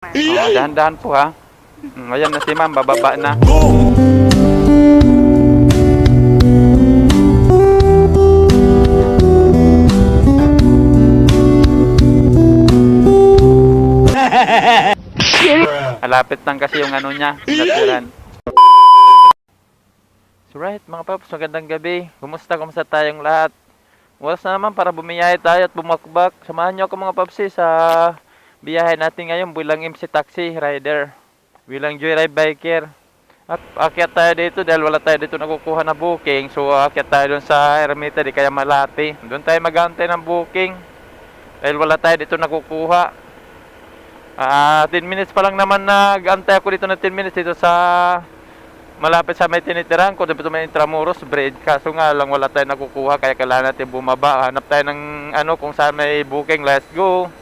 Oh, dahan-dahan po ha. Ayan na si ma'am, bababa na. Malapit lang kasi yung ano niya, naturan. So right, mga paps, magandang gabi. Kumusta tayong lahat? Oras na naman para bumiyahe tayo at bumakbak. Samahan niyo ako mga papsi sa biyahe natin ngayon bilang MC Taxi Rider, bilang Joyride Biker. At akyat tayo dito dahil wala tayo dito nakukuha na booking. So akyat tayo dun sa Ermita, di kaya Malati. Doon tayo mag-aantay ng booking dahil wala tayo dito nakukuha. 10 minutes pa lang naman nag-antay ako dito ng 10 minutes dito sa malapit sa may tinitirahan ko, dito may Intramuros Bridge. Kaso nga lang wala tayong nakukuha kaya kailangan natin bumaba. Hanap tayo ng ano kung saan may booking. Let's go.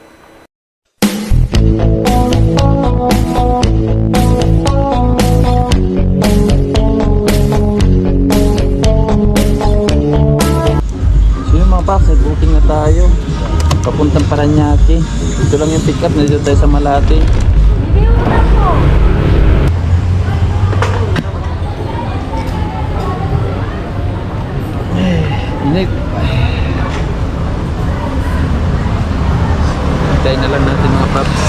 So yun mga paps, may booking na tayo. Papuntang Paranaque. Ito lang yung pick up na dito tayo sa Malati. Hindi mo na po. Init. Hintayin na lang natin mga paps.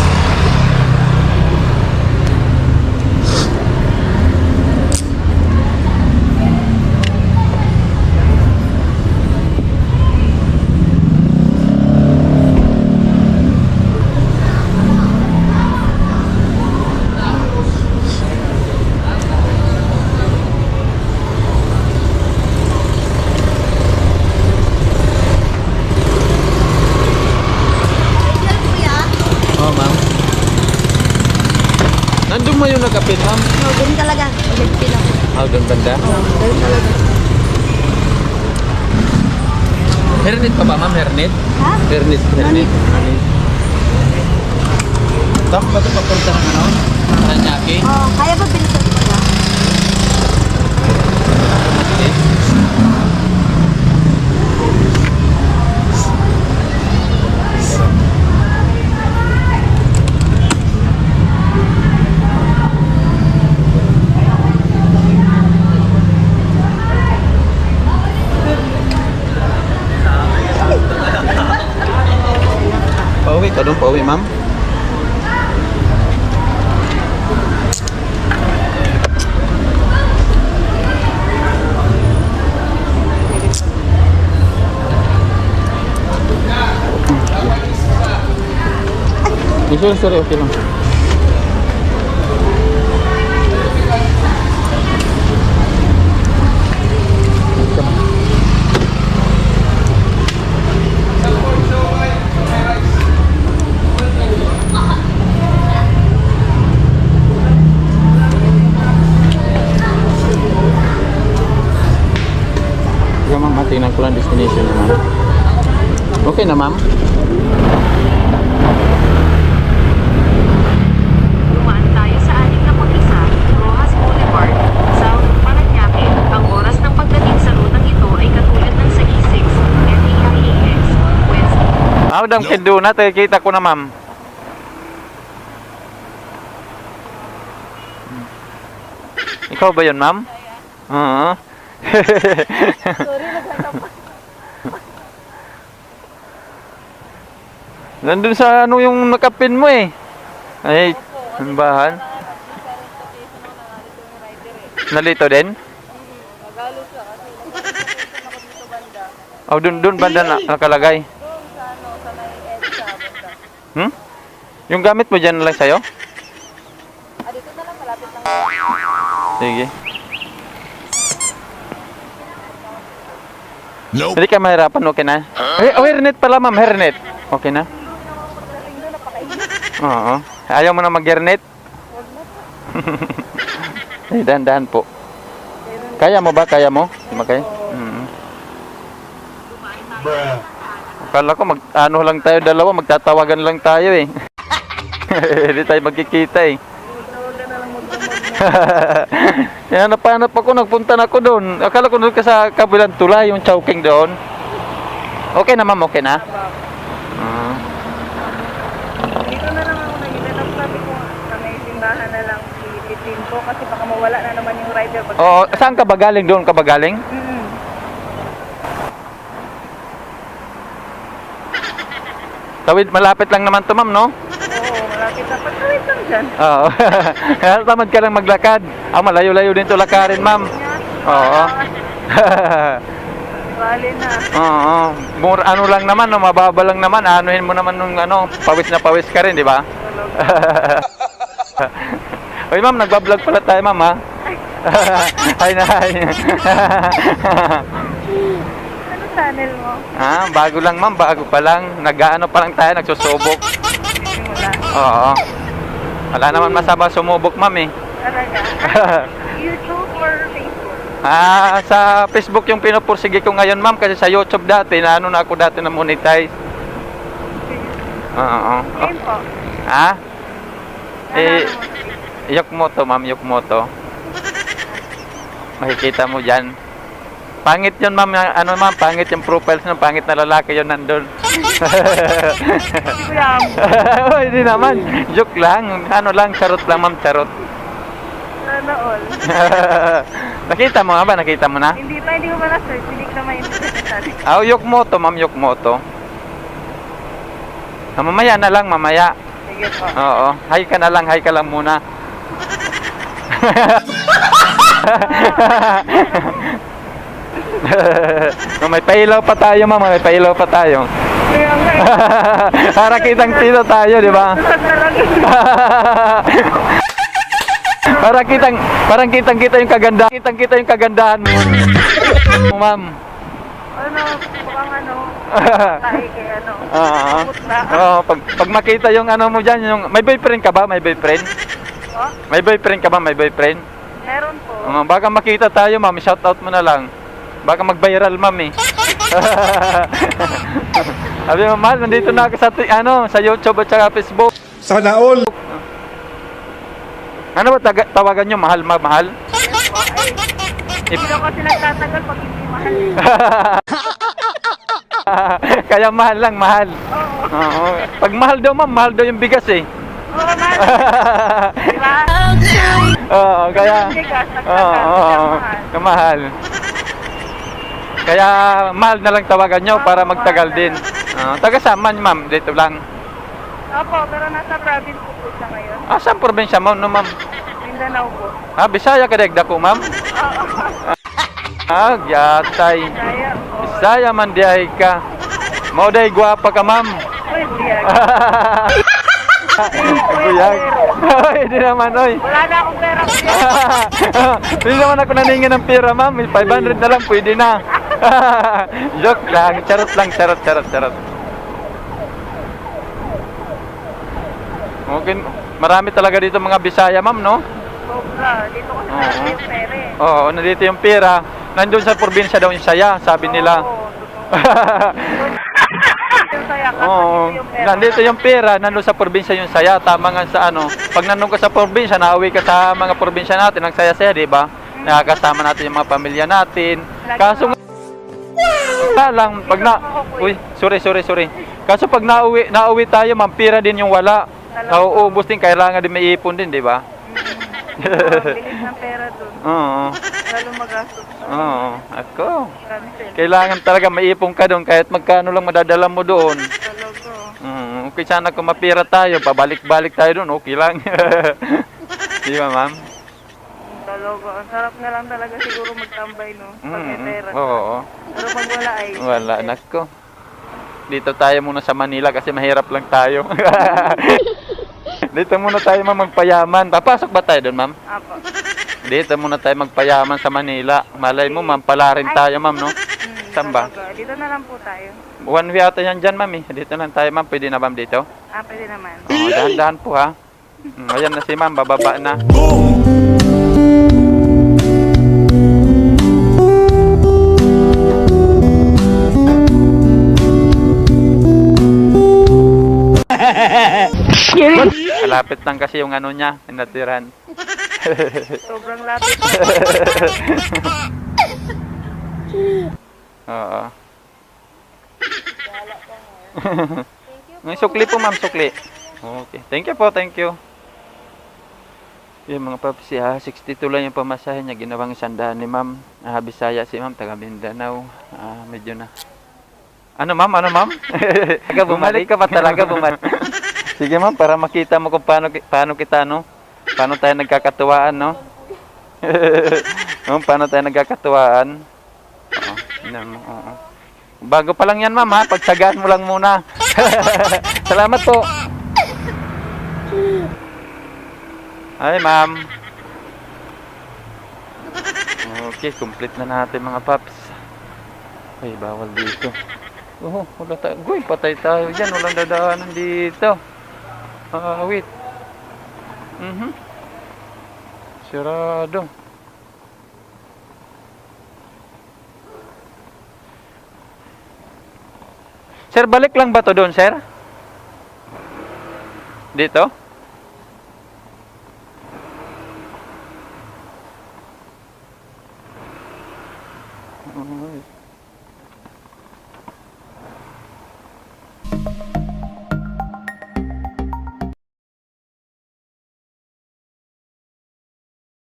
Oh, ma'am. Nandun mo yung nagkapit, ma'am? No, ganun talaga. Magagpil ako. Doon banda? Oo, ganun talaga. Hernet pa ba, ma'am? Hernet? Ha? Hernet. Tapos ba ito papunta ng ano? Paranaque? Oo, kaya ba bilisan mo na? Okay. Pauwi ka doon, pauwi ma'am? Sorry, okay lang. Ma'am, tingnan ko lang destination na ma'am. Okay na ma'am? Dumaan tayo sa 61 Rojas Boulevard, South Paranaque. Ang oras ng pagdating sa rutang ito ay katulad ng sa E6, NEIAX, West. Madam Kenduna, kita ko na ma'am. Ikaw ba yun ma'am? Oo. Sorry, nagkakapa. Nandun sa ano yung nakapin mo eh. Ay, bahan. Nalito din? Nagalo siya kasi nagkakapa ako dito banda. Oh, dun banda na nakalagay. Doon sa ano, sa may EDSA banda. Hmm? Yung gamit mo dyan na lang sa'yo? Dito na lang, malapit lang. Sige. Nope. Hindi ka mahirapan, okay na? Hernet pala ma'am, hernet. Okay na? Oo. Ayaw mo na mag-hernet? Eh, dahan-dahan po. Kaya mo ba? Kaya mo? Di ba kaya? Akala ko ano lang tayo dalawa, magtatawagan lang tayo eh. Hindi tayo magkikita eh. Yan, napanap ako, nagpunta na ako doon. Akala ko doon ka sa kabilang tulay, yung Chowking doon. Okay na ma'am, okay na? Dito na lang ako naging. Tapos sabi ko, dahan na lang ipitin ko kasi baka mawala na naman yung rider. Pag Oo, saan ka ba galing? Doon ka ba galing? Mm. Tawid, malapit lang naman to, ma'am, no? Oo, malapit na. Pagkawit lang dyan. Oo. Tamad ka lang maglakad. Malayo-layo din to lakarin, ma'am. Oo. Bali na. Oo. Ano lang naman, no? Mababa lang naman. Anuhin mo naman nung pawis na pawis ka rin, di ba? Uy, ma'am, nagbablog pala tayo, ma'am, ha? Hi na, hi. Ano channel mo? Bago lang, ma'am. Bago pa lang. Nag-ano pa lang tayo, nagsusubok. Simula. Oo. Wala naman masama sumubok, ma'am, eh. Talaga? YouTube or Facebook? Sa Facebook yung pinupursige ko ngayon, ma'am, kasi sa YouTube dati, na ako dati na monetize. Oo. Game po. Yokmoto, ma'am, Yokmoto. Makikita mo dyan. Pangit yun, ma'am, ma'am, pangit yung profiles ng pangit na lalaki yun nandun. Kuya mo. Oh, hindi naman. Joke lang. Charot lang, ma'am, charot. Sana all. Nakita mo nga ba? Nakita mo na? Hindi ko pa na-search. Hindi ko na ma-internet. Yokmoto, ma'am, Yokmoto. Mamaya na lang, mamaya. Sige po. Oo. Hi ka lang muna. May pailaw pa tayo, ma'am. May pailaw pa tayo. Kaya nga eh. Para kitang-kita tayo, di ba? Parang kitang-kita yung kagandahan. Kitang-kita yung kagandahan mo, ma'am. Mukhang tayo kay putla. Pag makita yung mo dyan, may boyfriend ka ba? May boyfriend? Oh? May boyfriend ka ba? May boyfriend? Meron po. Baka makita tayo, ma'am. Shout out mo na lang. Baka mag-viral, ma'am, eh. Sabi mo, mahal, nandito na ako sa YouTube at saka Facebook. Sana all. Ano ba tawagan nyo? Mahal, mahal? Yes po. Ay, hindi ako kasi nagtatagal pag hindi mahal. Kaya mahal lang, mahal. Oo. Pag mahal daw, ma'am, mahal daw yung bigas, eh. Oo, mahal. Diba? Oo, kaya... Oo. Mahal. Kaya mahal na lang tawagan nyo para magtagal din. Taga saan, ma'am? Dito lang. Opo, pero nasa province po siya ngayon. Saan probinsya mo, no, ma'am? Mindanao po. Bisaya ka degda ko, ma'am? Gyatay. Kaya po. Bisaya man diay ka. Mauday guwapa ka, ma'am. Uy, biyag. Buyag. Hindi naman, oy. Wala na akong pera po yan. Hindi naman ako naningin ng pera, ma'am. 500 na lang, pwede na. Joke lang. Charot lang, charot. Okay. Marami talaga dito mga Bisaya, ma'am, no? Sobra. Dito ko sa yung pera eh. Oo, nandito yung pera. Nandun sa probinsya daw yung saya, sabi nila. Oo, totoo. Yung saya ka, Oo, dito yung pera. nandito yung pera, nandun sa probinsya yung saya. Tama nga sa pag nandun ka sa probinsya, nauwi ka sa mga probinsya natin, ang saya-saya, di ba? Nakakasama natin yung mga pamilya natin. Kaso nga lang, pag Uy, sorry. Kaso pag nauwi tayo, ma'am, pera din yung wala. Nauubos din, kailangan din may ipon din, di ba? Bilis ng pera dun. Oo. Lalo magastos. Oo. Ako. Cancel. Kailangan talaga may ipon ka doon, kahit magkano lang madadala mo doon. Talaga. Okay, sana kung mapira tayo, pabalik-balik tayo doon, okay lang. Di ba, ma'am? Talaga. Ang sarap na lang talaga siguro magtambay, no? Pag may pera. Oo. Pero pag wala ay... Wala, nako. Dito tayo muna sa Manila kasi mahirap lang tayo. Dito muna tayo magpayaman. Papasok ba tayo doon, ma'am? Apo. Dito muna tayo magpayaman sa Manila. Malay mo, ma'am, pala rin tayo, ma'am, no? Saan ba? Talaga. Dito na lang po tayo. One way ata yan dyan, ma'am, eh. Dito lang tayo, ma'am. Pwede na, ma'am, dito? Pwede naman. Dahan-dahan po, ha? Ayan na si ma'am, bababa na. Malapit lang kasi yung niya, yung natiran. Sobrang lapit. Oo. May sukli po, ma'am, sukli. Okay. Thank you po, thank you. Yung mga paps, 62 lang yung pamasahe niya. Ginawang 100 ni ma'am. Bisaya si ma'am, taga Mindanao. Medyo na. Ano ma'am? Ano ma'am? Bumalik ka pa talaga, bumalik. Sige ma'am, para makita mo kung paano kita, no? Paano tayo nagkakatuwaan, no? Paano tayo nagkakatuwaan? Oo, oo. Bago pa lang yan ma'am ha, pagsagaan mo lang muna. Salamat po. Ay ma'am. Okay, complete na natin mga paps. Ay, bawal dito. Wala tayo. Guy, patay tayo dyan. Walang dadaanan dito. Wait. Sirado. Sir, balik lang ba to doon, sir? Dito? Alright.